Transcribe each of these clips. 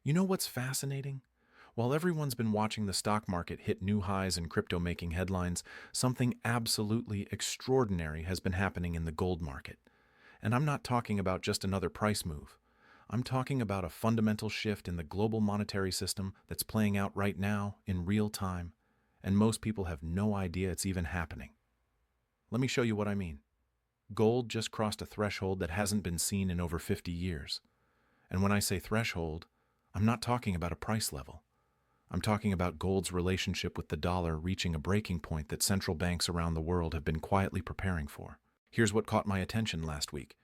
You know what's fascinating? While everyone's been watching the stock market hit new highs and crypto making headlines, something absolutely extraordinary has been happening in the gold market. And I'm not talking about just another price move. I'm talking about a fundamental shift in the global monetary system that's playing out right now in real time, and most people have no idea it's even happening. Let me show you what I mean. Gold just crossed a threshold that hasn't been seen in over 50 years. And when I say threshold, I'm not talking about a price level. I'm talking about gold's relationship with the dollar reaching a breaking point that central banks around the world have been quietly preparing for. Here's what caught my attention last week.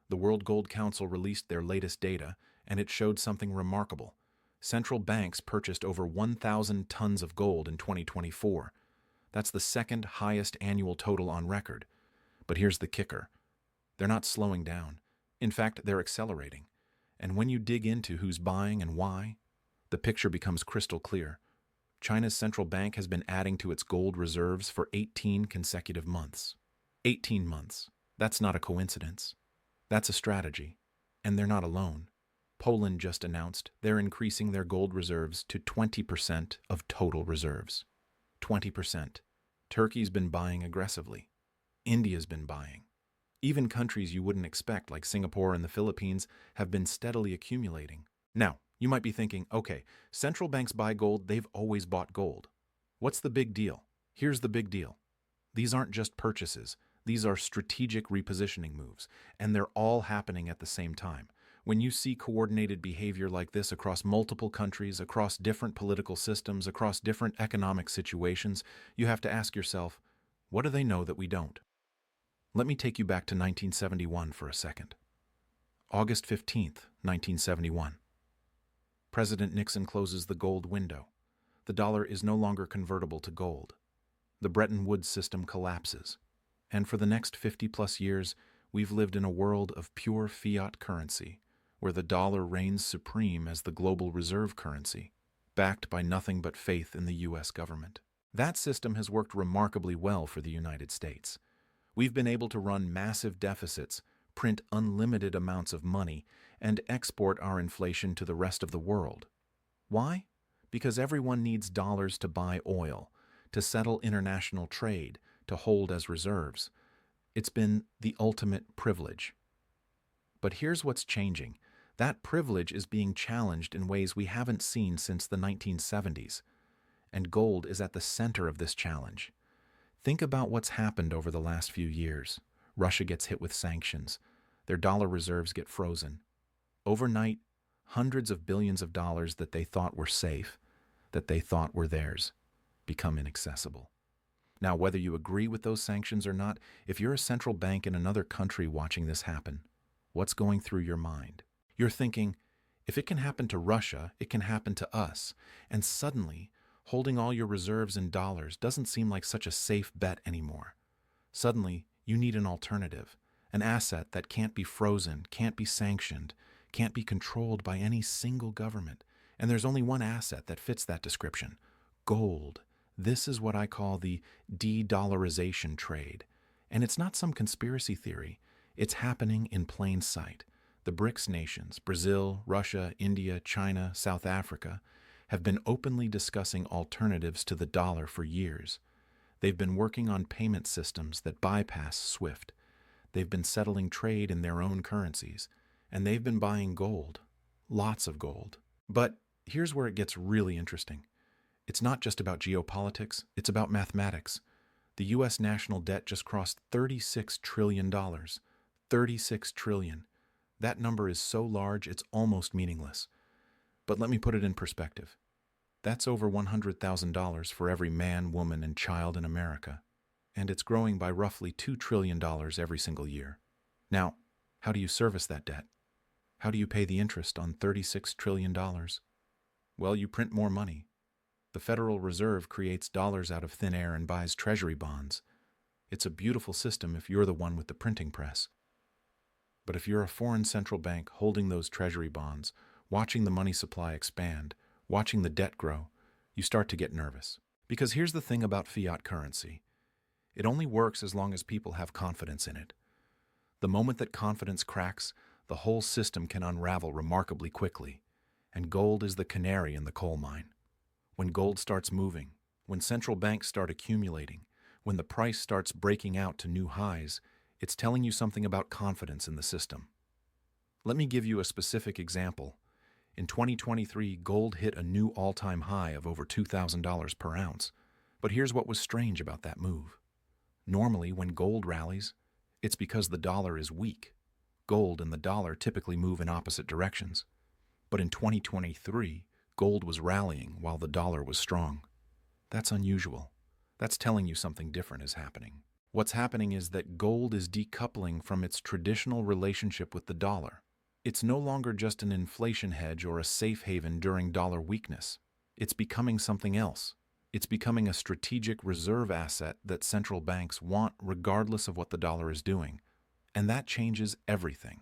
The World Gold Council released their latest data, and it showed something remarkable. Central banks purchased over 1,000 tons of gold in 2024. That's the second highest annual total on record. But here's the kicker. They're not slowing down. In fact, they're accelerating. And when you dig into who's buying and why, the picture becomes crystal clear. China's central bank has been adding to its gold reserves for 18 consecutive months. 18 months. That's not a coincidence. That's a strategy. And they're not alone. Poland just announced they're increasing their gold reserves to 20% of total reserves. 20%. Turkey's been buying aggressively. India's been buying. Even countries you wouldn't expect, like Singapore and the Philippines, have been steadily accumulating. Now, you might be thinking, okay, central banks buy gold, they've always bought gold. What's the big deal? Here's the big deal. These aren't just purchases. These are strategic repositioning moves, and they're all happening at the same time. When you see coordinated behavior like this across multiple countries, across different political systems, across different economic situations, you have to ask yourself, what do they know that we don't? Let me take you back to 1971 for a second. August 15th, 1971. President Nixon closes the gold window. The dollar is no longer convertible to gold. The Bretton Woods system collapses. And for the next 50-plus years, we've lived in a world of pure fiat currency, where the dollar reigns supreme as the global reserve currency, backed by nothing but faith in the U.S. government. That system has worked remarkably well for the United States. We've been able to run massive deficits, print unlimited amounts of money, and export our inflation to the rest of the world. Why? Because everyone needs dollars to buy oil, to settle international trade, to hold as reserves. It's been the ultimate privilege. But here's what's changing. That privilege is being challenged in ways we haven't seen since the 1970s. And gold is at the center of this challenge. Think about what's happened over the last few years. Russia gets hit with sanctions. Their dollar reserves get frozen. Overnight, hundreds of billions of dollars that they thought were safe, that they thought were theirs, become inaccessible. Now, whether you agree with those sanctions or not, if you're a central bank in another country watching this happen, what's going through your mind? You're thinking, if it can happen to Russia, it can happen to us. And suddenly, holding all your reserves in dollars doesn't seem like such a safe bet anymore. Suddenly, you need an alternative, an asset that can't be frozen, can't be sanctioned, can't be controlled by any single government. And there's only one asset that fits that description: gold. This is what I call the de-dollarization trade. And it's not some conspiracy theory. It's happening in plain sight. The BRICS nations, Brazil, Russia, India, China, South Africa, have been openly discussing alternatives to the dollar for years. They've been working on payment systems that bypass SWIFT. They've been settling trade in their own currencies. And they've been buying gold. Lots of gold. But here's where it gets really interesting. It's not just about geopolitics, it's about mathematics. The U.S. national debt just crossed $36 trillion. $36 trillion. That number is so large it's almost meaningless. But let me put it in perspective. That's over $100,000 for every man, woman, and child in America. And it's growing by roughly $2 trillion every single year. Now, how do you service that debt? How do you pay the interest on $36 trillion? Well, you print more money. The Federal Reserve creates dollars out of thin air and buys treasury bonds. It's a beautiful system if you're the one with the printing press. But if you're a foreign central bank holding those treasury bonds, watching the money supply expand, watching the debt grow, you start to get nervous. Because here's the thing about fiat currency. It only works as long as people have confidence in it. The moment that confidence cracks, the whole system can unravel remarkably quickly. And gold is the canary in the coal mine. When gold starts moving, when central banks start accumulating, when the price starts breaking out to new highs, it's telling you something about confidence in the system. Let me give you a specific example. In 2023, gold hit a new all-time high of over $2,000 per ounce. But here's what was strange about that move. Normally, when gold rallies, it's because the dollar is weak. Gold and the dollar typically move in opposite directions. But in 2023, gold was rallying while the dollar was strong. That's unusual. That's telling you something different is happening. What's happening is that gold is decoupling from its traditional relationship with the dollar. It's no longer just an inflation hedge or a safe haven during dollar weakness. It's becoming something else. It's becoming a strategic reserve asset that central banks want regardless of what the dollar is doing. And that changes everything.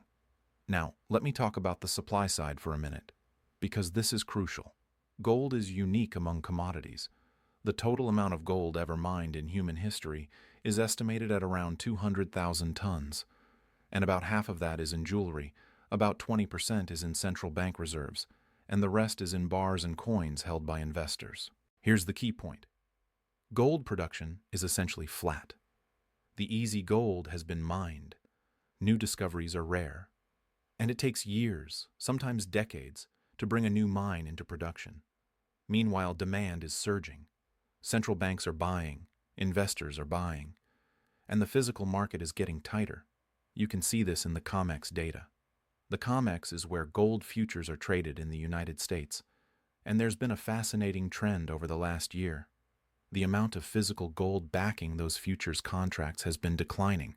Now, let me talk about the supply side for a minute, because this is crucial. Gold is unique among commodities. The total amount of gold ever mined in human history is estimated at around 200,000 tons, and about half of that is in jewelry, about 20% is in central bank reserves, and the rest is in bars and coins held by investors. Here's the key point. Gold production is essentially flat. The easy gold has been mined. New discoveries are rare. And it takes years, sometimes decades, to bring a new mine into production. Meanwhile, demand is surging. Central banks are buying, investors are buying, and the physical market is getting tighter. You can see this in the COMEX data. The COMEX is where gold futures are traded in the United States, and there's been a fascinating trend over the last year. The amount of physical gold backing those futures contracts has been declining.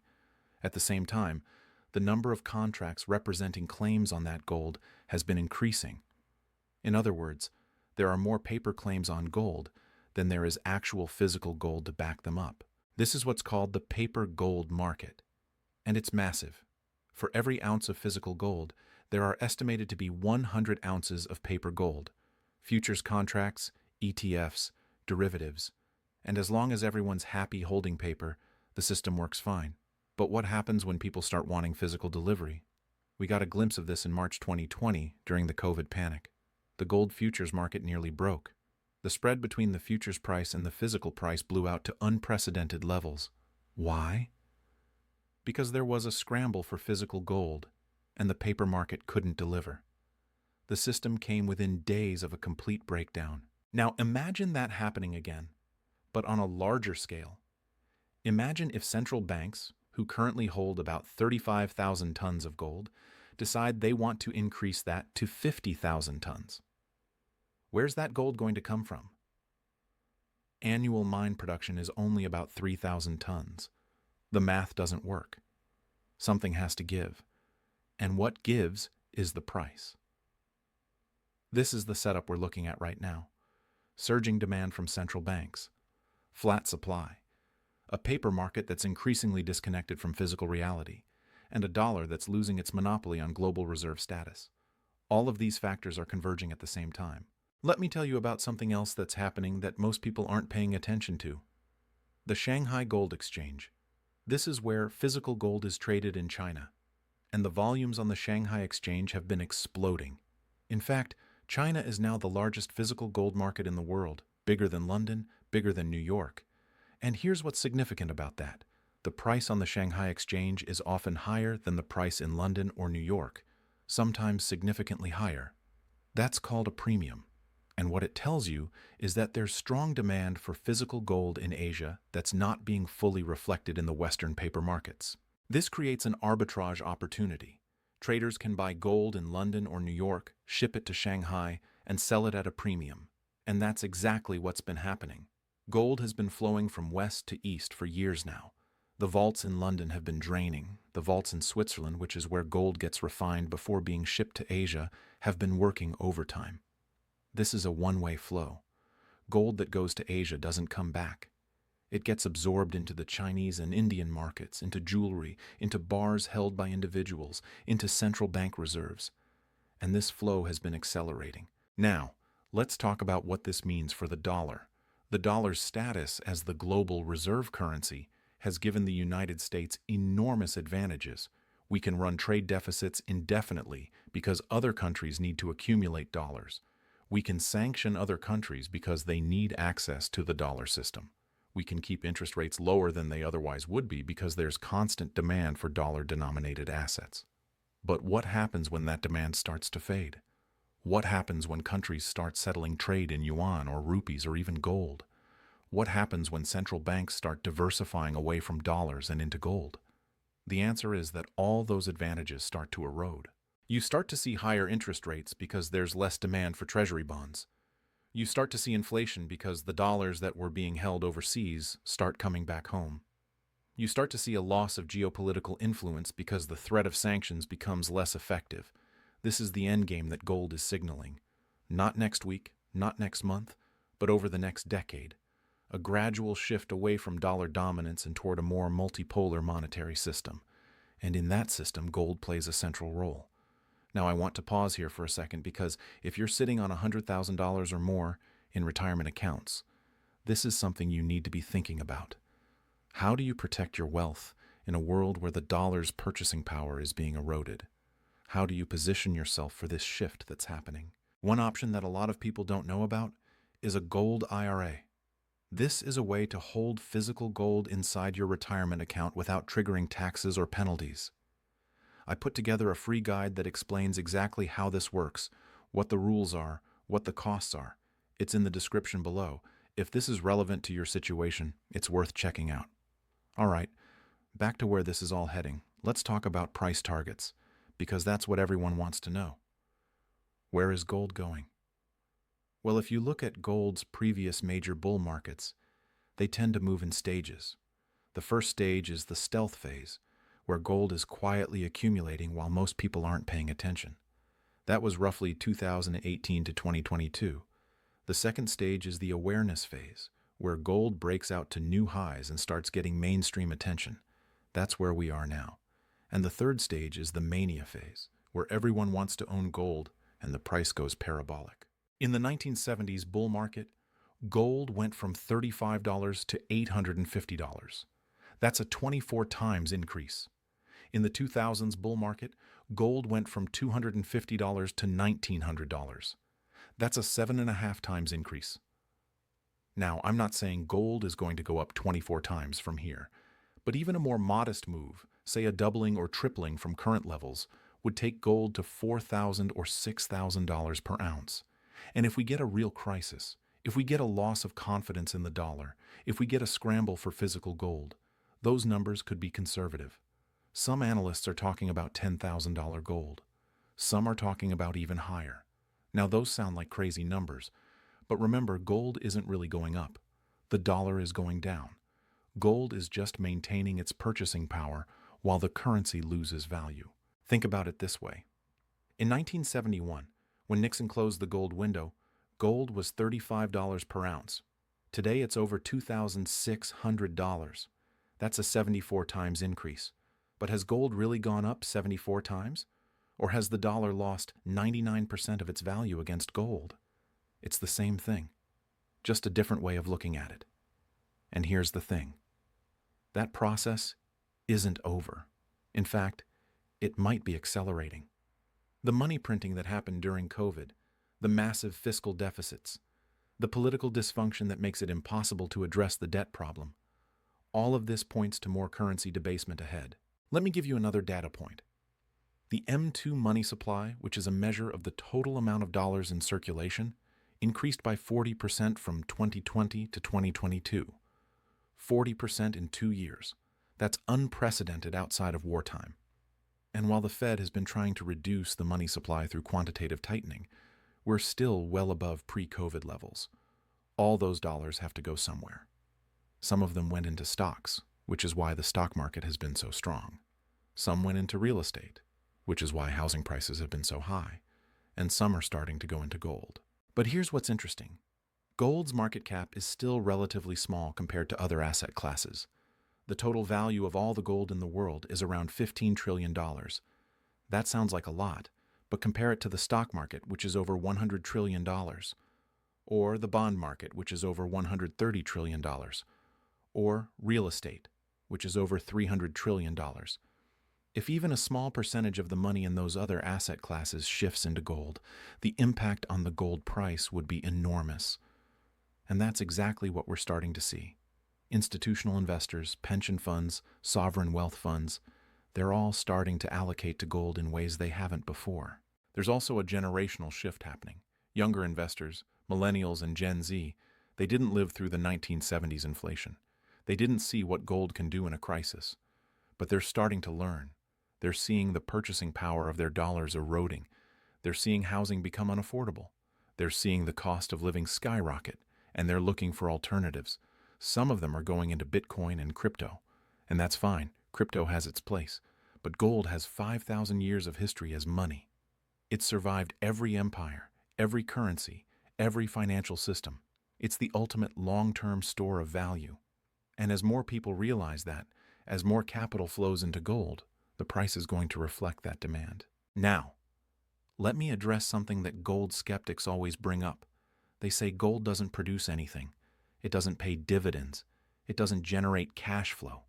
At the same time, the number of contracts representing claims on that gold has been increasing. In other words, there are more paper claims on gold than there is actual physical gold to back them up. This is what's called the paper gold market, and it's massive. For every ounce of physical gold, there are estimated to be 100 ounces of paper gold, futures contracts, ETFs, derivatives, and as long as everyone's happy holding paper, the system works fine. But what happens when people start wanting physical delivery? We got a glimpse of this in March 2020 during the COVID panic. The gold futures market nearly broke. The spread between the futures price and the physical price blew out to unprecedented levels. Why? Because there was a scramble for physical gold, and the paper market couldn't deliver. The system came within days of a complete breakdown. Now imagine that happening again, but on a larger scale. Imagine if central banks, who currently hold about 35,000 tons of gold, decide they want to increase that to 50,000 tons. Where's that gold going to come from? Annual mine production is only about 3,000 tons. The math doesn't work. Something has to give. And what gives is the price. This is the setup we're looking at right now. Surging demand from central banks. Flat supply. A paper market that's increasingly disconnected from physical reality, and a dollar that's losing its monopoly on global reserve status. All of these factors are converging at the same time. Let me tell you about something else that's happening that most people aren't paying attention to. The Shanghai Gold Exchange. This is where physical gold is traded in China, and the volumes on the Shanghai Exchange have been exploding. In fact, China is now the largest physical gold market in the world, bigger than London, bigger than New York. And here's what's significant about that. The price on the Shanghai Exchange is often higher than the price in London or New York, sometimes significantly higher. That's called a premium. And what it tells you is that there's strong demand for physical gold in Asia that's not being fully reflected in the Western paper markets. This creates an arbitrage opportunity. Traders can buy gold in London or New York, ship it to Shanghai, and sell it at a premium. And that's exactly what's been happening. Gold has been flowing from west to east for years now. The vaults in London have been draining. The vaults in Switzerland, which is where gold gets refined before being shipped to Asia, have been working overtime. This is a one-way flow. Gold that goes to Asia doesn't come back. It gets absorbed into the Chinese and Indian markets, into jewelry, into bars held by individuals, into central bank reserves. And this flow has been accelerating. Now, let's talk about what this means for the dollar. The dollar's status as the global reserve currency has given the United States enormous advantages. We can run trade deficits indefinitely because other countries need to accumulate dollars. We can sanction other countries because they need access to the dollar system. We can keep interest rates lower than they otherwise would be because there's constant demand for dollar-denominated assets. But what happens when that demand starts to fade? What happens when countries start settling trade in yuan or rupees or even gold? What happens when central banks start diversifying away from dollars and into gold? The answer is that all those advantages start to erode. You start to see higher interest rates because there's less demand for treasury bonds. You start to see inflation because the dollars that were being held overseas start coming back home. You start to see a loss of geopolitical influence because the threat of sanctions becomes less effective. This is the endgame that gold is signaling. Not next week, not next month, but over the next decade. A gradual shift away from dollar dominance and toward a more multipolar monetary system. And in that system, gold plays a central role. Now, I want to pause here for a second because if you're sitting on $100,000 or more in retirement accounts, this is something you need to be thinking about. How do you protect your wealth in a world where the dollar's purchasing power is being eroded? How do you position yourself for this shift that's happening? One option that a lot of people don't know about is a gold IRA. This is a way to hold physical gold inside your retirement account without triggering taxes or penalties. I put together a free guide that explains exactly how this works, what the rules are, what the costs are. It's in the description below. If this is relevant to your situation, it's worth checking out. All right, back to where this is all heading. Let's talk about price targets, because that's what everyone wants to know. Where is gold going? Well, if you look at gold's previous major bull markets, they tend to move in stages. The first stage is the stealth phase, where gold is quietly accumulating while most people aren't paying attention. That was roughly 2018 to 2022. The second stage is the awareness phase, where gold breaks out to new highs and starts getting mainstream attention. That's where we are now. And the third stage is the mania phase, where everyone wants to own gold and the price goes parabolic. In the 1970s bull market, gold went from $35 to $850. That's a 24 times increase. In the 2000s bull market, gold went from $250 to $1,900. That's a 7.5 times increase. Now, I'm not saying gold is going to go up 24 times from here, but even a more modest move, say a doubling or tripling from current levels, would take gold to $4,000 or $6,000 per ounce. And if we get a real crisis, if we get a loss of confidence in the dollar, if we get a scramble for physical gold, those numbers could be conservative. Some analysts are talking about $10,000 gold. Some are talking about even higher. Now, those sound like crazy numbers, but remember, gold isn't really going up. The dollar is going down. Gold is just maintaining its purchasing power while the currency loses value. Think about it this way. In 1971, when Nixon closed the gold window, gold was $35 per ounce. Today, it's over $2,600. That's a 74 times increase. But has gold really gone up 74 times? Or has the dollar lost 99% of its value against gold? It's the same thing, just a different way of looking at it. And here's the thing. That process isn't over. In fact, it might be accelerating. The money printing that happened during COVID, the massive fiscal deficits, the political dysfunction that makes it impossible to address the debt problem, all of this points to more currency debasement ahead. Let me give you another data point. The M2 money supply, which is a measure of the total amount of dollars in circulation, increased by 40% from 2020 to 2022. 40% in 2 years. That's unprecedented outside of wartime. And while the Fed has been trying to reduce the money supply through quantitative tightening, we're still well above pre-COVID levels. All those dollars have to go somewhere. Some of them went into stocks, which is why the stock market has been so strong. Some went into real estate, which is why housing prices have been so high. And some are starting to go into gold. But here's what's interesting. Gold's market cap is still relatively small compared to other asset classes. The total value of all the gold in the world is around $15 trillion. That sounds like a lot, but compare it to the stock market, which is over $100 trillion, or the bond market, which is over $130 trillion, or real estate, which is over $300 trillion. If even a small percentage of the money in those other asset classes shifts into gold, the impact on the gold price would be enormous. And that's exactly what we're starting to see. Institutional investors, pension funds, sovereign wealth funds, they're all starting to allocate to gold in ways they haven't before. There's also a generational shift happening. Younger investors, millennials and Gen Z, they didn't live through the 1970s inflation. They didn't see what gold can do in a crisis. But they're starting to learn. They're seeing the purchasing power of their dollars eroding. They're seeing housing become unaffordable. They're seeing the cost of living skyrocket, and they're looking for alternatives. Some of them are going into Bitcoin and crypto. And that's fine. Crypto has its place. But gold has 5,000 years of history as money. It's survived every empire, every currency, every financial system. It's the ultimate long-term store of value. And as more people realize that, as more capital flows into gold, the price is going to reflect that demand. Now, let me address something that gold skeptics always bring up. They say gold doesn't produce anything. It doesn't pay dividends. It doesn't generate cash flow.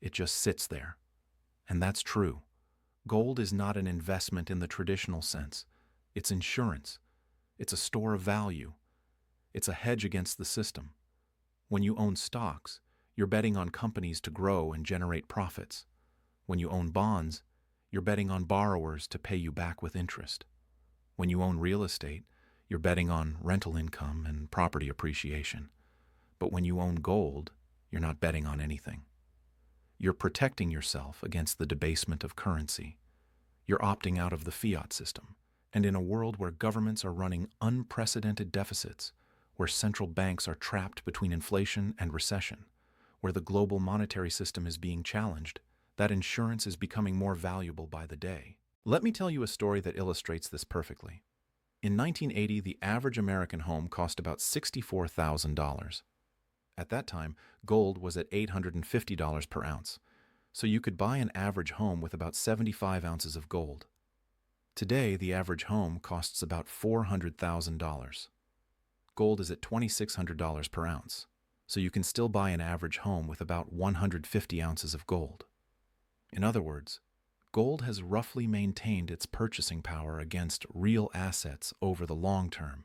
It just sits there. And that's true. Gold is not an investment in the traditional sense. It's insurance. It's a store of value. It's a hedge against the system. When you own stocks, you're betting on companies to grow and generate profits. When you own bonds, you're betting on borrowers to pay you back with interest. When you own real estate, you're betting on rental income and property appreciation. But when you own gold, you're not betting on anything. You're protecting yourself against the debasement of currency. You're opting out of the fiat system. And in a world where governments are running unprecedented deficits, where central banks are trapped between inflation and recession, where the global monetary system is being challenged, that insurance is becoming more valuable by the day. Let me tell you a story that illustrates this perfectly. In 1980, the average American home cost about $64,000. At that time, gold was at $850 per ounce, so you could buy an average home with about 75 ounces of gold. Today, the average home costs about $400,000. Gold is at $2,600 per ounce, so you can still buy an average home with about 150 ounces of gold. In other words, gold has roughly maintained its purchasing power against real assets over the long term,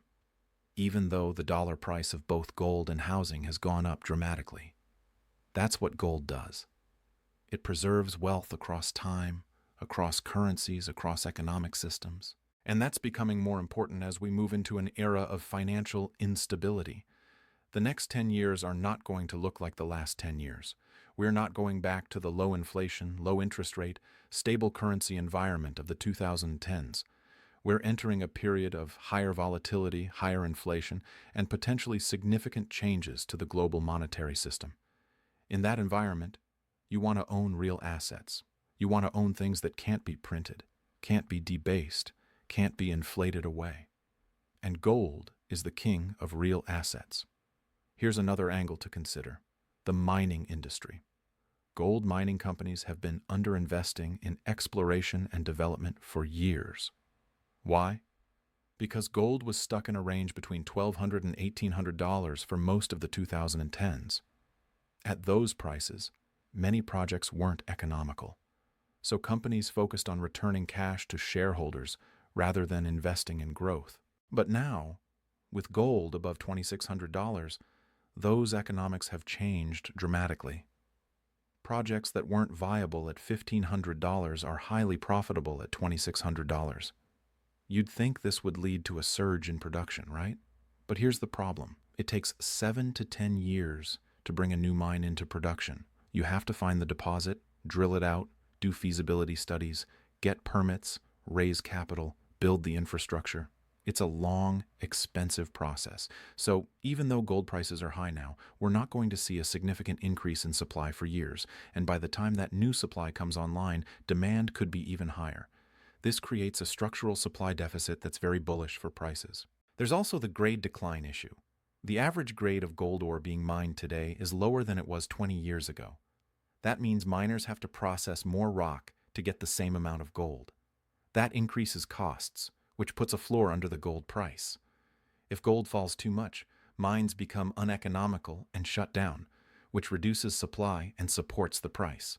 even though the dollar price of both gold and housing has gone up dramatically. That's what gold does. It preserves wealth across time, across currencies, across economic systems. And that's becoming more important as we move into an era of financial instability. The next 10 years are not going to look like the last 10 years. We're not going back to the low inflation, low interest rate, stable currency environment of the 2010s. We're entering a period of higher volatility, higher inflation, and potentially significant changes to the global monetary system. In that environment, you want to own real assets. You want to own things that can't be printed, can't be debased, can't be inflated away. And gold is the king of real assets. Here's another angle to consider: the mining industry. Gold mining companies have been underinvesting in exploration and development for years. Why? Because gold was stuck in a range between $1,200 and $1,800 for most of the 2010s. At those prices, many projects weren't economical, so companies focused on returning cash to shareholders rather than investing in growth. But now, with gold above $2,600, those economics have changed dramatically. Projects that weren't viable at $1,500 are highly profitable at $2,600. You'd think this would lead to a surge in production, right? But here's the problem. It takes 7 to 10 years to bring a new mine into production. You have to find the deposit, drill it out, do feasibility studies, get permits, raise capital, build the infrastructure. It's a long, expensive process. So even though gold prices are high now, we're not going to see a significant increase in supply for years. And by the time that new supply comes online, demand could be even higher. This creates a structural supply deficit that's very bullish for prices. There's also the grade decline issue. The average grade of gold ore being mined today is lower than it was 20 years ago. That means miners have to process more rock to get the same amount of gold. That increases costs, which puts a floor under the gold price. If gold falls too much, mines become uneconomical and shut down, which reduces supply and supports the price.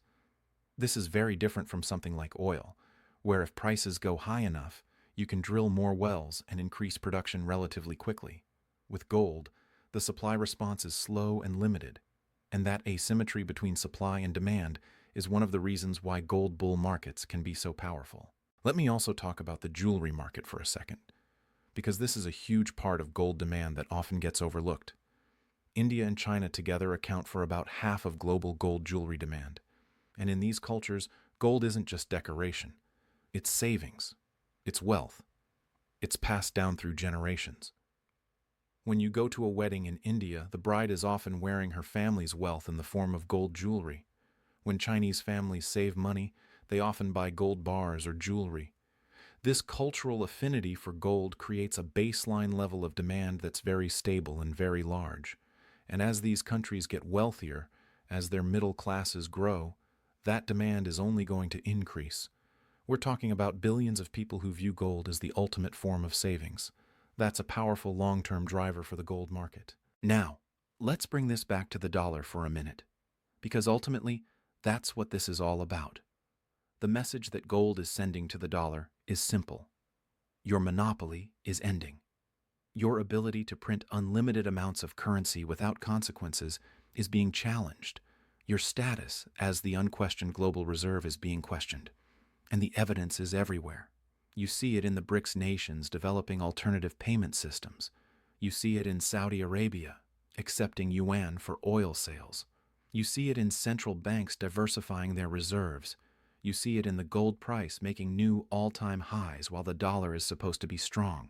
This is very different from something like oil, where if prices go high enough, you can drill more wells and increase production relatively quickly. With gold, the supply response is slow and limited, and that asymmetry between supply and demand is one of the reasons why gold bull markets can be so powerful. Let me also talk about the jewelry market for a second, because this is a huge part of gold demand that often gets overlooked. India and China together account for about half of global gold jewelry demand. And in these cultures, gold isn't just decoration. It's savings. It's wealth. It's passed down through generations. When you go to a wedding in India, the bride is often wearing her family's wealth in the form of gold jewelry. When Chinese families save money, they often buy gold bars or jewelry. This cultural affinity for gold creates a baseline level of demand that's very stable and very large. And as these countries get wealthier, as their middle classes grow, that demand is only going to increase. We're talking about billions of people who view gold as the ultimate form of savings. That's a powerful long-term driver for the gold market. Now, let's bring this back to the dollar for a minute, because ultimately, that's what this is all about. The message that gold is sending to the dollar is simple. Your monopoly is ending. Your ability to print unlimited amounts of currency without consequences is being challenged. Your status as the unquestioned global reserve is being questioned. And the evidence is everywhere. You see it in the BRICS nations developing alternative payment systems. You see it in Saudi Arabia accepting yuan for oil sales. You see it in central banks diversifying their reserves. You see it in the gold price making new all-time highs while the dollar is supposed to be strong.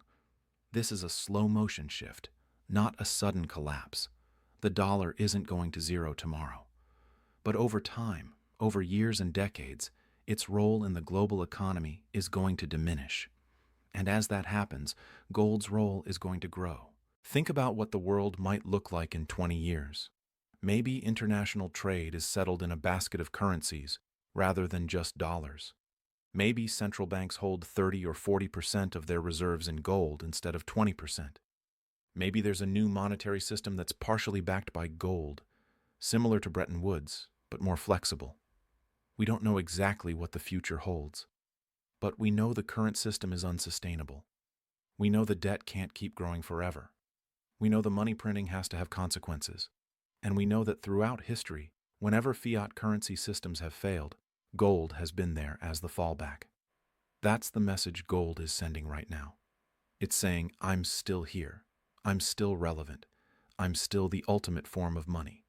This is a slow-motion shift, not a sudden collapse. The dollar isn't going to zero tomorrow. But over time, over years and decades, its role in the global economy is going to diminish. And as that happens, gold's role is going to grow. Think about what the world might look like in 20 years. Maybe international trade is settled in a basket of currencies rather than just dollars. Maybe central banks hold 30 or 40% of their reserves in gold instead of 20%. Maybe there's a new monetary system that's partially backed by gold, similar to Bretton Woods, but more flexible. We don't know exactly what the future holds, but we know the current system is unsustainable. We know the debt can't keep growing forever. We know the money printing has to have consequences. And we know that throughout history, whenever fiat currency systems have failed, gold has been there as the fallback. That's the message gold is sending right now. It's saying, I'm still here. I'm still relevant. I'm still the ultimate form of money.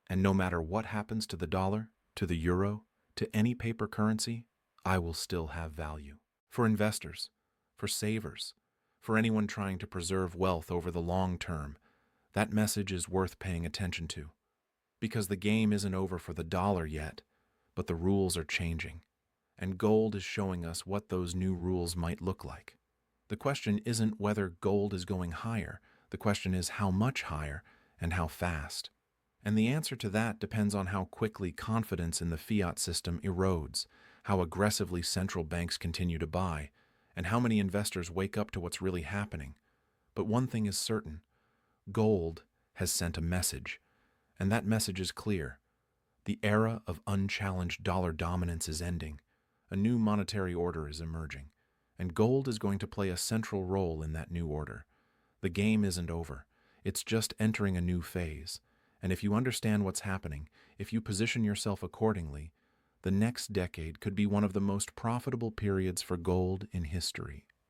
And no matter what happens to the dollar, to the euro, to any paper currency, I will still have value. For investors, for savers, for anyone trying to preserve wealth over the long term, that message is worth paying attention to. Because the game isn't over for the dollar yet, but the rules are changing. And gold is showing us what those new rules might look like. The question isn't whether gold is going higher. The question is how much higher and how fast. And the answer to that depends on how quickly confidence in the fiat system erodes, how aggressively central banks continue to buy, and how many investors wake up to what's really happening. But one thing is certain. Gold has sent a message, and that message is clear. The era of unchallenged dollar dominance is ending. A new monetary order is emerging, and gold is going to play a central role in that new order. The game isn't over. It's just entering a new phase. And if you understand what's happening, if you position yourself accordingly, the next decade could be one of the most profitable periods for gold in history.